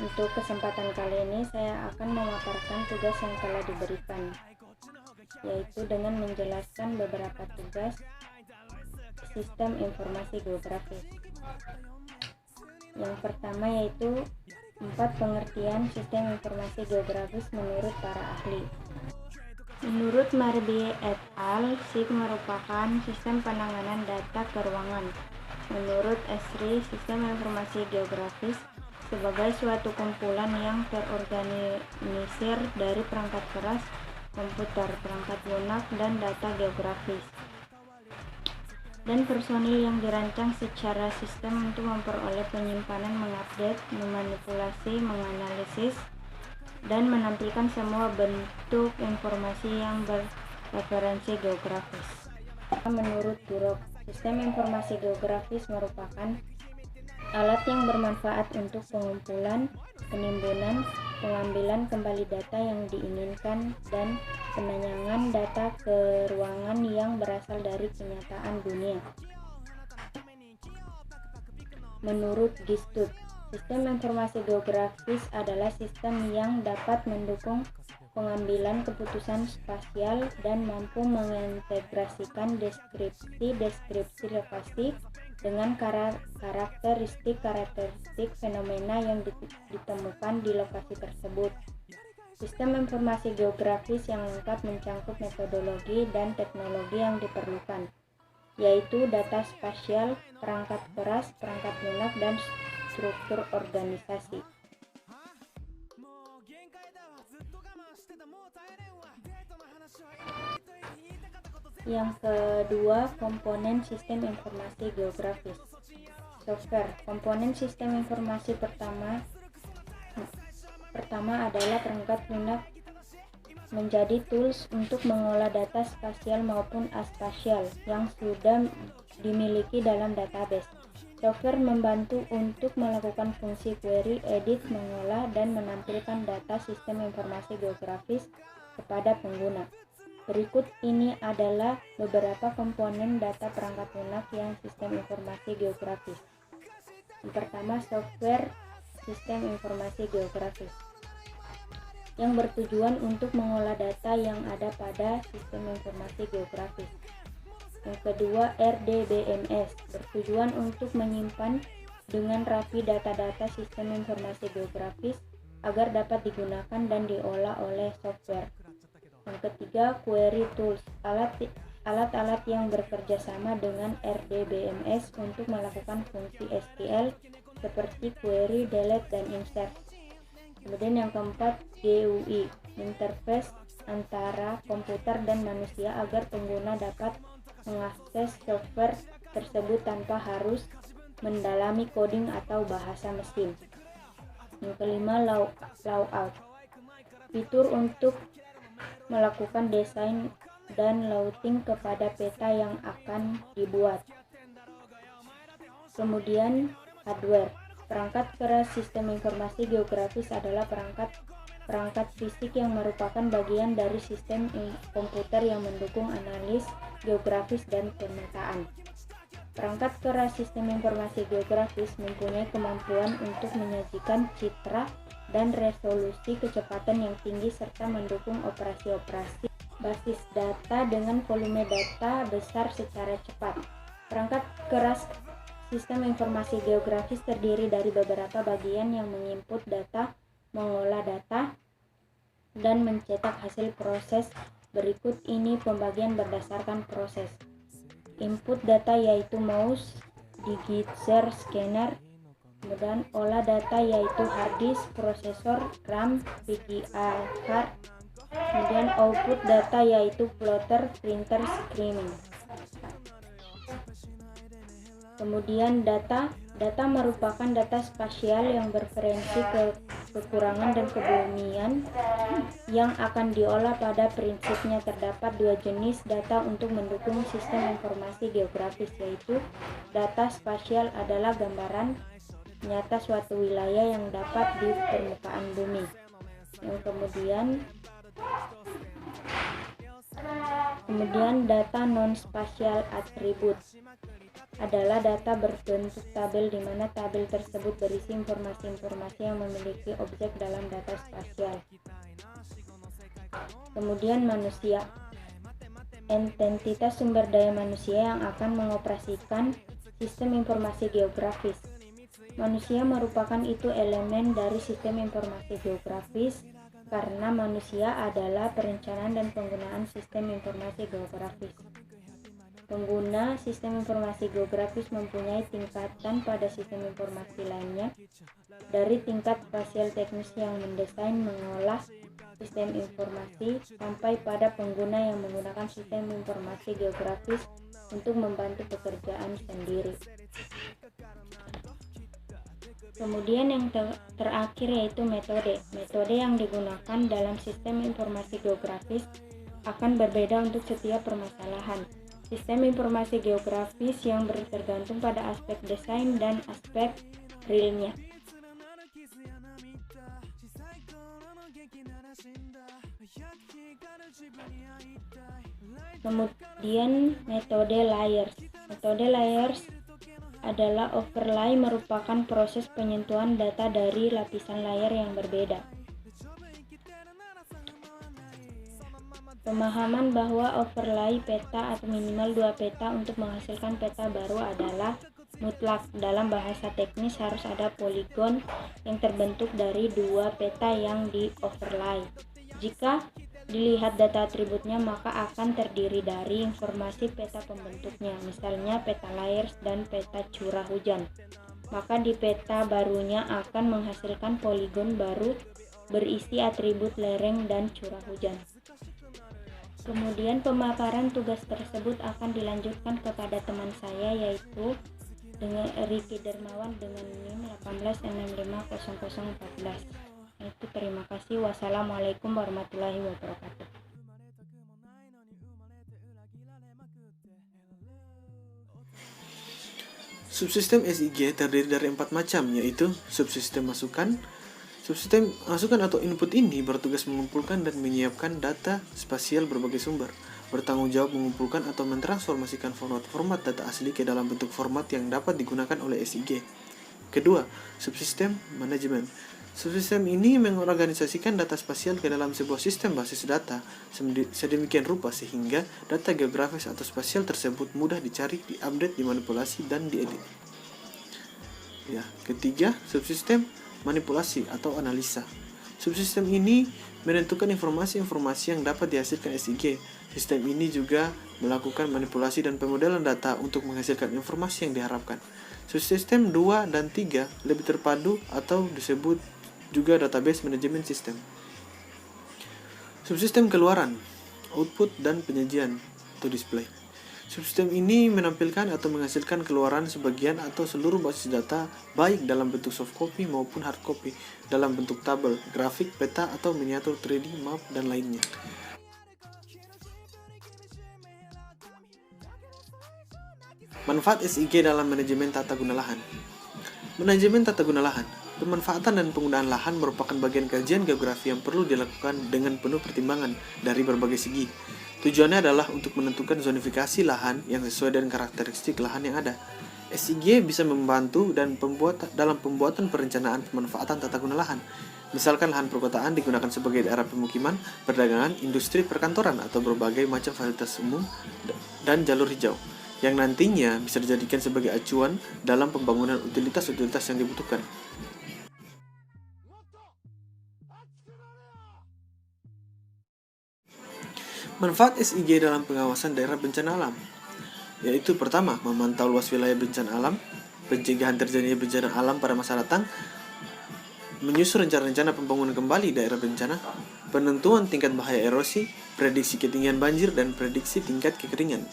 Untuk kesempatan kali ini saya akan memaparkan tugas yang telah diberikan, yaitu dengan menjelaskan beberapa tugas sistem informasi geografis. Yang pertama yaitu 4 pengertian sistem informasi geografis menurut para ahli. Menurut Marbier et al., SIG merupakan sistem penanganan data keuangan. Menurut Esri, sistem informasi geografis sebagai suatu kumpulan yang terorganisir dari perangkat keras, komputer, perangkat lunak, dan data geografis, dan personil yang dirancang secara sistem untuk memperoleh penyimpanan, mengupdate, memanipulasi, menganalisis, dan menampilkan semua bentuk informasi yang bereferensi geografis. Menurut Durok, sistem informasi geografis merupakan alat yang bermanfaat untuk pengumpulan, penimbunan, pengambilan kembali data yang diinginkan, dan penanyakan data ke ruangan yang berasal dari kenyataan dunia. Menurut Gistud, sistem informasi geografis adalah sistem yang dapat mendukung pengambilan keputusan spasial dan mampu mengintegrasikan deskripsi lokasi dengan karakteristik fenomena yang ditemukan di lokasi tersebut. Sistem informasi geografis yang lengkap mencangkup metodologi dan teknologi yang diperlukan, yaitu data spasial, perangkat keras, perangkat lunak, dan struktur organisasi. Yang kedua, komponen sistem informasi geografis. Software. Komponen sistem informasi pertama adalah perangkat lunak, menjadi tools untuk mengolah data spasial maupun aspasial yang sudah dimiliki dalam database. Software membantu untuk melakukan fungsi query, edit, mengolah, dan menampilkan data sistem informasi geografis kepada pengguna. Berikut ini adalah beberapa komponen data perangkat lunak yang sistem informasi geografis. Yang pertama, software sistem informasi geografis yang bertujuan untuk mengolah data yang ada pada sistem informasi geografis. Yang kedua, RDBMS bertujuan untuk menyimpan dengan rapi data-data sistem informasi geografis agar dapat digunakan dan diolah oleh software. Yang ketiga, query tools, alat-alat yang bekerja sama dengan RDBMS untuk melakukan fungsi SQL seperti query, delete, dan insert. Kemudian yang keempat, GUI, interface antara komputer dan manusia agar pengguna dapat mengakses software tersebut tanpa harus mendalami coding atau bahasa mesin. Yang kelima, layout, fitur untuk melakukan desain dan layouting kepada peta yang akan dibuat. Kemudian hardware. Perangkat keras sistem informasi geografis adalah perangkat fisik yang merupakan bagian dari sistem komputer yang mendukung analis geografis dan pemetaan. Perangkat keras sistem informasi geografis mempunyai kemampuan untuk menyajikan citra dan resolusi kecepatan yang tinggi serta mendukung operasi-operasi basis data dengan volume data besar secara cepat. Perangkat keras sistem informasi geografis terdiri dari beberapa bagian yang menginput data, mengolah data, dan mencetak hasil proses. Berikut ini pembagian berdasarkan proses. Input data yaitu mouse, digitzer, scanner. Kemudian olah data yaitu hard disk, prosesor, RAM, VGA card. Kemudian output data yaitu plotter, printer, screening. Kemudian data merupakan data spasial yang bereferensi kekurangan dan kebumian yang akan diolah. Pada prinsipnya terdapat dua jenis data untuk mendukung sistem informasi geografis, yaitu data spasial adalah gambaran nyata suatu wilayah yang dapat di permukaan bumi. Kemudian data non spasial atribut adalah data berbentuk tabel di mana tabel tersebut berisi informasi-informasi yang memiliki objek dalam data spasial. Kemudian manusia, entitas sumber daya manusia yang akan mengoperasikan sistem informasi geografis. Manusia merupakan itu elemen dari sistem informasi geografis karena manusia adalah perencanaan dan penggunaan sistem informasi geografis. Pengguna sistem informasi geografis mempunyai tingkatan pada sistem informasi lainnya, dari tingkat spasial teknis yang mendesain mengolah sistem informasi sampai pada pengguna yang menggunakan sistem informasi geografis untuk membantu pekerjaan sendiri. Kemudian yang terakhir yaitu metode. Metode yang digunakan dalam sistem informasi geografis akan berbeda untuk setiap permasalahan. Sistem informasi geografis yang tergantung pada aspek desain dan aspek realnya. Kemudian metode layers. Metode layers adalah overlay merupakan proses penyentuhan data dari lapisan layer yang berbeda. Pemahaman bahwa overlay peta atau minimal 2 peta untuk menghasilkan peta baru adalah mutlak. Dalam bahasa teknis harus ada poligon yang terbentuk dari 2 peta yang di overlay. Jika dilihat data atributnya maka akan terdiri dari informasi peta pembentuknya, misalnya peta layers dan peta curah hujan. Maka di peta barunya akan menghasilkan poligon baru berisi atribut lereng dan curah hujan. Kemudian pemaparan tugas tersebut akan dilanjutkan kepada teman saya yaitu dengan Riki Dermawan dengan NIM 186500014. Itu terima kasih. Wassalamualaikum warahmatullahi wabarakatuh. Subsistem SIG terdiri dari 4 macam, yaitu subsistem masukan. Subsistem masukan atau input ini bertugas mengumpulkan dan menyiapkan data spasial berbagai sumber, bertanggung jawab mengumpulkan atau mentransformasikan format data asli ke dalam bentuk format yang dapat digunakan oleh SIG. Kedua, subsistem manajemen. Subsistem ini mengorganisasikan data spasial ke dalam sebuah sistem basis data sedemikian rupa sehingga data geografis atau spasial tersebut mudah dicari, diupdate, dimanipulasi, dan diedit. Ketiga, subsistem manipulasi atau analisa. Subsistem ini menentukan informasi-informasi yang dapat dihasilkan SIG. Sistem ini juga melakukan manipulasi dan pemodelan data untuk menghasilkan informasi yang diharapkan. Subsistem 2 dan 3 lebih terpadu atau disebut juga database manajemen sistem. Subsistem keluaran, output, dan penyajian atau display. Subsistem ini menampilkan atau menghasilkan keluaran sebagian atau seluruh basis data baik dalam bentuk soft copy maupun hard copy, dalam bentuk tabel, grafik, peta, atau miniatur 3D, map, dan lainnya. Manfaat SIG dalam manajemen tata guna lahan. Manajemen tata guna lahan. Pemanfaatan dan penggunaan lahan merupakan bagian kajian geografi yang perlu dilakukan dengan penuh pertimbangan dari berbagai segi. Tujuannya adalah untuk menentukan zonifikasi lahan yang sesuai dengan karakteristik lahan yang ada. SIG bisa membantu dalam pembuatan perencanaan pemanfaatan tata guna lahan. Misalkan lahan perkotaan digunakan sebagai daerah pemukiman, perdagangan, industri, perkantoran, atau berbagai macam fasilitas umum dan jalur hijau, yang nantinya bisa dijadikan sebagai acuan dalam pembangunan utilitas-utilitas yang dibutuhkan. Manfaat SIG dalam pengawasan daerah bencana alam, yaitu pertama, memantau luas wilayah bencana alam, pencegahan terjadinya bencana alam pada masa datang, menyusun rencana-rencana pembangunan kembali daerah bencana, penentuan tingkat bahaya erosi, prediksi ketinggian banjir, dan prediksi tingkat kekeringan.